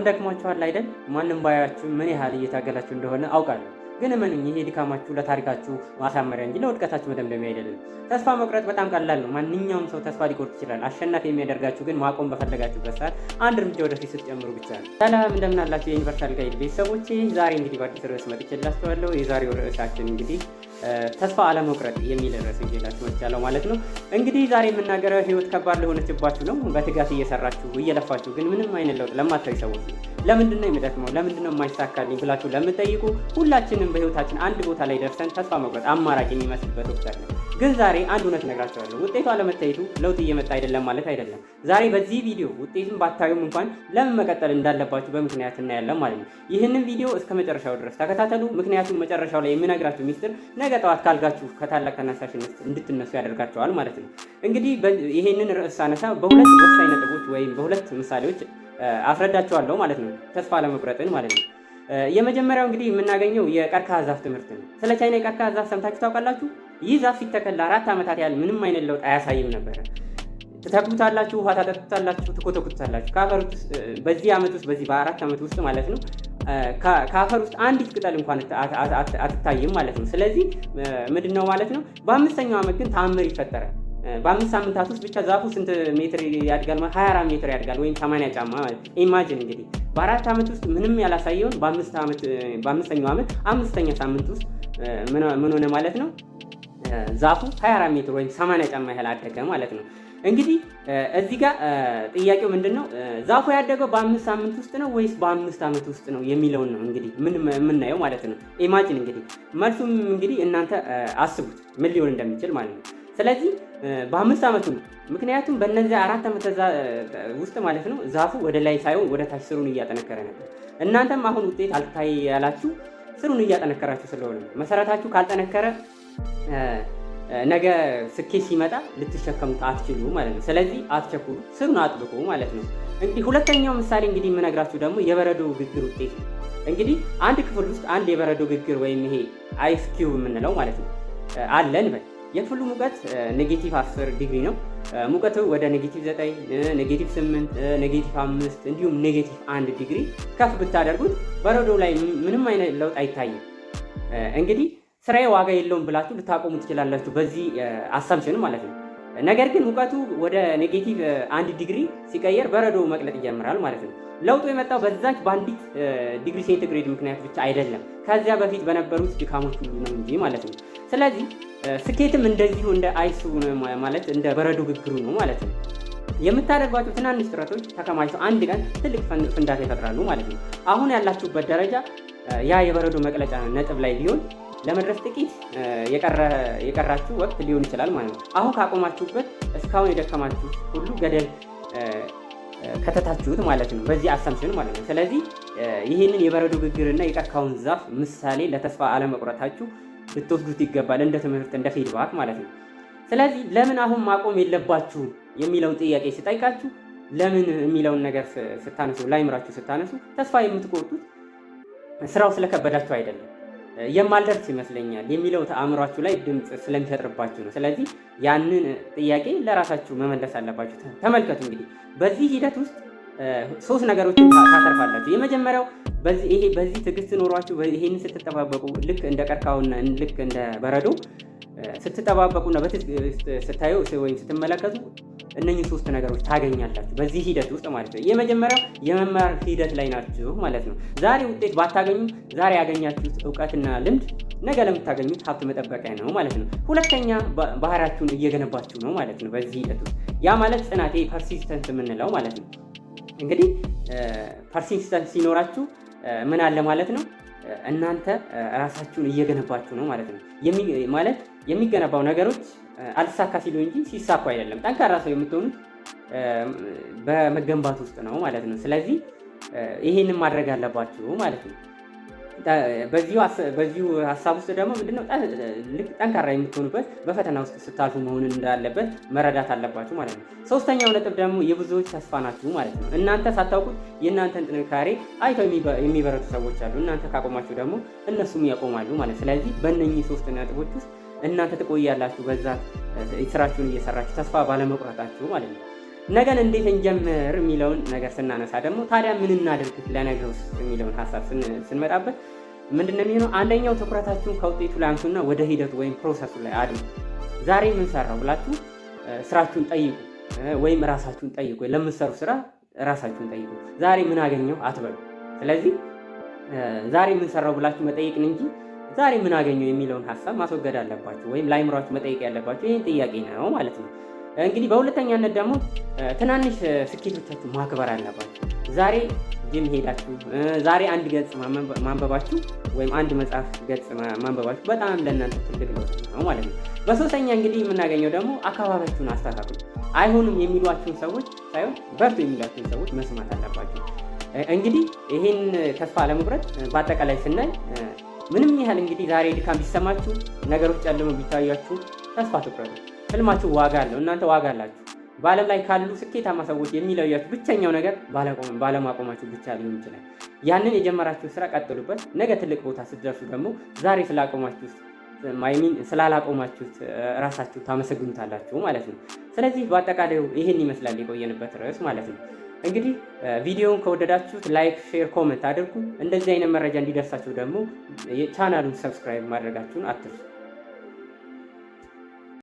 ደክሟችኋል አይደል? ማንም ባያችሁ ምን ያህል እየታገላችሁ እንደሆነ አውቃለሁ። ግን እመኑኝ ይሄ ድካማችሁ ለታሪካችሁ ማሳመሪያ እንጂ ለውድቀታችሁ መደምደሚያ አይደለም። ተስፋ መቁረጥ በጣም ቀላል ነው። ማንኛውም ሰው ተስፋ ሊቆርጥ ይችላል። አሸናፊ የሚያደርጋችሁ ግን ማቆም በፈለጋችሁበት ሰዓት አንድ እርምጃ ወደፊት ስትጨምሩ ብቻ ነው። ሰላም እንደምን አላችሁ የዩኒቨርሳል ጋይድ ቤተሰቦቼ፣ ዛሬ እንግዲህ በአዲስ ርዕስ መጥቼላችኋለሁ። የዛሬው ርዕሳችን እንግዲህ ተስፋ አለመቁረጥ የሚል ርዕስ ይዤላችሁ መጥቻለሁ ማለት ነው። እንግዲህ ዛሬ የምናገረው ህይወት ከባድ ለሆነችባችሁ ነው። በትጋት እየሰራችሁ እየለፋችሁ ግን ምንም አይነት ለውጥ ለማታዩ ሰዎች ነው። ለምንድን ነው የሚደክመው? ለምንድን ነው የማይሳካልኝ ብላችሁ ለምትጠይቁ ሁላችንም በህይወታችን አንድ ቦታ ላይ ደርሰን ተስፋ መቁረጥ አማራጭ የሚመስልበት ወቅት አለ። ግን ዛሬ አንድ እውነት እነግራችኋለሁ። ውጤቱ አለመታየቱ ለውጥ እየመጣ አይደለም ማለት አይደለም። ዛሬ በዚህ ቪዲዮ ውጤቱን ባታዩም እንኳን ለምን መቀጠል እንዳለባችሁ በምክንያት እናያለን ማለት ነው። ይህንን ቪዲዮ እስከ መጨረሻው ድረስ ተከታተሉ። ምክንያቱም መጨረሻው ላይ የምነግራችሁ ሚስጥር ነገ ጠዋት ካልጋችሁ ከታላቅ ተነሳሽነት እንድትነሱ ያደርጋቸዋል ማለት ነው። እንግዲህ ይህንን ርዕስ ሳነሳ በሁለት ወሳኝ ነጥቦች ወይም በሁለት ምሳሌዎች አስረዳቸዋለሁ ማለት ነው። ተስፋ አለመቁረጥን ማለት ነው። የመጀመሪያው እንግዲህ የምናገኘው የቀርከሃ ዛፍ ትምህርት ነው። ስለ ቻይና የቀርከሃ ዛፍ ሰምታችሁ ታውቃላችሁ? ይህ ዛፍ ሲተከል ለ4 ዓመታት ያህል ምንም አይነት ለውጥ አያሳይም ነበረ። ትተክሉታላችሁ፣ ውሃ ታጠጡታላችሁ፣ ትኮተኩታላችሁ። ከአፈር ውስጥ በዚህ ዓመት ውስጥ በዚህ በ4 ዓመት ውስጥ ማለት ነው ከአፈር ውስጥ አንዲት ቅጠል እንኳን አትታይም ማለት ነው። ስለዚህ ምንድነው ማለት ነው? በአምስተኛው ዓመት ግን ተአምር ይፈጠራል። በ5 ሳምንታት ውስጥ ብቻ ዛፉ ስንት ሜትር ያድጋል? 24 ሜትር ያድጋል ወይም 80 ጫማ ማለት ኢማጂን እንግዲህ በ4 ዓመት ውስጥ ምንም ያላሳየውን በአምስተኛው ዓመት 5ኛ ሳምንት ውስጥ ምን ሆነ ማለት ነው? ዛፉ 24 ሜትር ወይም 80 ጫማ ያህል አደገ ማለት ነው። እንግዲህ እዚህ ጋር ጥያቄው ምንድነው? ዛፉ ያደገው በ5 ሳምንት ውስጥ ነው ወይስ በ5 ዓመት ውስጥ ነው የሚለውን ነው እንግዲህ ምን የምናየው ማለት ነው። ኢማጂን እንግዲህ መልሱም እንግዲህ እናንተ አስቡት ምን ሊሆን እንደሚችል ማለት ነው። ስለዚህ በ5 ዓመቱ ነው። ምክንያቱም በእነዚህ 4 ዓመት ውስጥ ማለት ነው ዛፉ ወደ ላይ ሳይሆን ወደ ታች ስሩን እያጠነከረ ነበር። እናንተም አሁን ውጤት አልታይ ያላችሁ ስሩን እያጠነከራችሁ ስለሆነ መሰረታችሁ ካልጠነከረ ነገ ስኬት ሲመጣ ልትሸከሙት አትችሉ ማለት ነው። ስለዚህ አትቸኩሉ፣ ስሩን አጥብቁ ማለት ነው። እንግዲህ ሁለተኛው ምሳሌ እንግዲህ የምነግራችሁ ደግሞ የበረዶ ግግር ውጤት ነው። እንግዲህ አንድ ክፍል ውስጥ አንድ የበረዶ ግግር ወይም ይሄ አይስ ኪዩብ የምንለው ማለት ነው አለን በል የክፍሉ ሙቀት -10 ዲግሪ ነው። ሙቀቱ ወደ -9፣ -8፣ -5 እንዲሁም -1 ዲግሪ ከፍ ብታደርጉት በረዶ ላይ ምንም አይነት ለውጥ አይታይም። እንግዲህ ስራዬ ዋጋ የለውም ብላችሁ ልታቆሙ ትችላላችሁ በዚህ አሳምፕሽን ማለት ነው። ነገር ግን ሙቀቱ ወደ -1 ዲግሪ ሲቀየር በረዶ መቅለጥ ይጀምራል ማለት ነው። ለውጡ የመጣው በዛች በአንዲት ዲግሪ ሴንቲግሬድ ምክንያት ብቻ አይደለም፣ ከዚያ በፊት በነበሩት ድካሞች ሁሉ ነው እንጂ ማለት ነው። ስለዚህ ስኬትም እንደዚሁ እንደ አይሱ ማለት እንደ በረዶ ግግሩ ነው ማለት ነው። የምታደርጓቸው ትናንሽ ጥረቶች ተከማችተው አንድ ቀን ትልቅ ፍንዳታ ይፈጥራሉ ማለት ነው። አሁን ያላችሁበት ደረጃ ያ የበረዶ መቅለጫ ነጥብ ላይ ቢሆን ለመድረስ ጥቂት የቀራችሁ ወቅት ሊሆን ይችላል ማለት ነው። አሁን ካቆማችሁበት እስካሁን የደከማችሁት ሁሉ ገደል ከተታችሁት ማለት ነው፣ በዚህ አሳምፕሽን ማለት ነው። ስለዚህ ይህንን የበረዶ ግግርና የቀርከሃውን ዛፍ ምሳሌ ለተስፋ አለመቁረጣችሁ ልትወስዱት ይገባል፣ እንደ ትምህርት እንደ ፊድባክ ማለት ነው። ስለዚህ ለምን አሁን ማቆም የለባችሁም የሚለውን ጥያቄ ሲጠይቃችሁ ለምን የሚለውን ነገር ስታነሱ ላይምራችሁ ስታነሱ ተስፋ የምትቆርጡት ስራው ስለከበዳችሁ አይደለም፣ የማልደርስ ይመስለኛል የሚለው ተአምሯችሁ ላይ ድምፅ ስለሚፈጥርባችሁ ነው። ስለዚህ ያንን ጥያቄ ለራሳችሁ መመለስ አለባችሁ። ተመልከቱ እንግዲህ በዚህ ሂደት ውስጥ 3 ነገሮችን ታተርፋላችሁ። የመጀመሪያው በዚህ ትዕግስት ኖሯችሁ ይሄንን ስትጠባበቁ ልክ እንደ ቀርከሃውና ልክ እንደ በረዶ ስትጠባበቁና ስታዩ ወይም ስትመለከቱ እነኚህ 3 ነገሮች ታገኛላችሁ በዚህ ሂደት ውስጥ ማለት ነው። የመጀመሪያው የመማር ሂደት ላይ ናችሁ ማለት ነው። ዛሬ ውጤት ባታገኙ ዛሬ ያገኛችሁት እውቀትና ልምድ ነገ ለምታገኙት ሀብት መጠበቂያ ነው ማለት ነው። ሁለተኛ ባህሪያችሁን እየገነባችሁ ነው ማለት ነው በዚህ ሂደት ውስጥ። ያ ማለት ጽናቴ ፐርሲስተንስ የምንለው ማለት ነው። እንግዲህ ፐርሲስተንስ ሲኖራችሁ ምን አለ ማለት ነው? እናንተ ራሳችሁን እየገነባችሁ ነው ማለት ነው። ማለት የሚገነባው ነገሮች አልሳካ ሲሉ እንጂ ሲሳኩ አይደለም። ጠንካራ ሰው የምትሆኑት በመገንባት ውስጥ ነው ማለት ነው። ስለዚህ ይሄንን ማድረግ አለባችሁ ማለት ነው። በዚሁ ሀሳብ ውስጥ ደግሞ ምንድነው ልክ ጠንካራ የምትሆኑበት በፈተና ውስጥ ስታልፉ መሆኑን እንዳለበት መረዳት አለባችሁ ማለት ነው። ሶስተኛው ነጥብ ደግሞ የብዙዎች ተስፋ ናችሁ ማለት ነው። እናንተ ሳታውቁት የእናንተን ጥንካሬ አይተው የሚበረቱ ሰዎች አሉ። እናንተ ካቆማችሁ ደግሞ እነሱም ያቆማሉ ማለት። ስለዚህ በእነኚህ 3 ነጥቦች ውስጥ እናንተ ትቆያላችሁ፣ በዛ ስራችሁን እየሰራችሁ ተስፋ ባለመቁረጣችሁ ማለት ነው። ነገን እንዴት እንጀምር የሚለውን ነገር ስናነሳ ደግሞ ታዲያ ምን እናድርግ ለነገው የሚለውን ሀሳብ ስንመጣበት ምንድነው የሚሆነው? አንደኛው ትኩረታችሁን ከውጤቱ ላይ አንሱና ወደ ሂደቱ ወይም ፕሮሰሱ ላይ አድርጉ። ዛሬ ምን ሰራው ብላችሁ ስራችሁን ጠይቁ፣ ወይም ራሳችሁን ጠይቁ። ለምትሰሩ ስራ ራሳችሁን ጠይቁ። ዛሬ ምን አገኘው አትበሉ። ስለዚህ ዛሬ ምን ሰራው ብላችሁ መጠየቅን እንጂ ዛሬ ምን አገኘው የሚለውን ሀሳብ ማስወገድ አለባችሁ፣ ወይም ለአይምሯችሁ መጠየቅ ያለባችሁ ይህን ጥያቄ ነው ማለት ነው። እንግዲህ በሁለተኛነት ደግሞ ትናንሽ ስኬቶቻችሁ ማክበር አለባችሁ። ዛሬ ጂም ሄዳችሁ ዛሬ አንድ ገጽ ማንበባችሁ ወይም አንድ መጽሐፍ ገጽ ማንበባችሁ በጣም ለእናንተ ትልቅ ለውጥ ነው ማለት ነው። በሶስተኛ እንግዲህ የምናገኘው ደግሞ አካባቢያችሁን አስተካክሉ። አይሆንም የሚሏችሁን ሰዎች ሳይሆን በርቱ የሚሏችሁን ሰዎች መስማት አለባችሁ። እንግዲህ ይህን ተስፋ ለመቁረጥ በአጠቃላይ ስናይ ምንም ያህል እንግዲህ ዛሬ ድካም ቢሰማችሁ፣ ነገሮች ጨልመው ቢታያችሁ ተስፋ ትቁረጡ። ህልማችሁ ዋጋ አለው። እናንተ ዋጋ አላችሁ። በዓለም ላይ ካሉ ስኬታማ ሰዎች የሚለያችሁ ብቸኛው ነገር ባለማቆማችሁ ብቻ ሊሆን ይችላል። ያንን የጀመራችሁ ስራ ቀጥሉበት። ነገ ትልቅ ቦታ ስትደርሱ ደግሞ ዛሬ ስላላቆማችሁት ራሳችሁ ታመሰግኑታላችሁ ማለት ነው። ስለዚህ በአጠቃላዩ ይህን ይመስላል የቆየንበት ርዕስ ማለት ነው። እንግዲህ ቪዲዮውን ከወደዳችሁት ላይክ፣ ሼር፣ ኮመንት አድርጉ። እንደዚህ አይነት መረጃ እንዲደርሳችሁ ደግሞ ቻናሉን ሰብስክራይብ ማድረጋችሁን አትርሱ።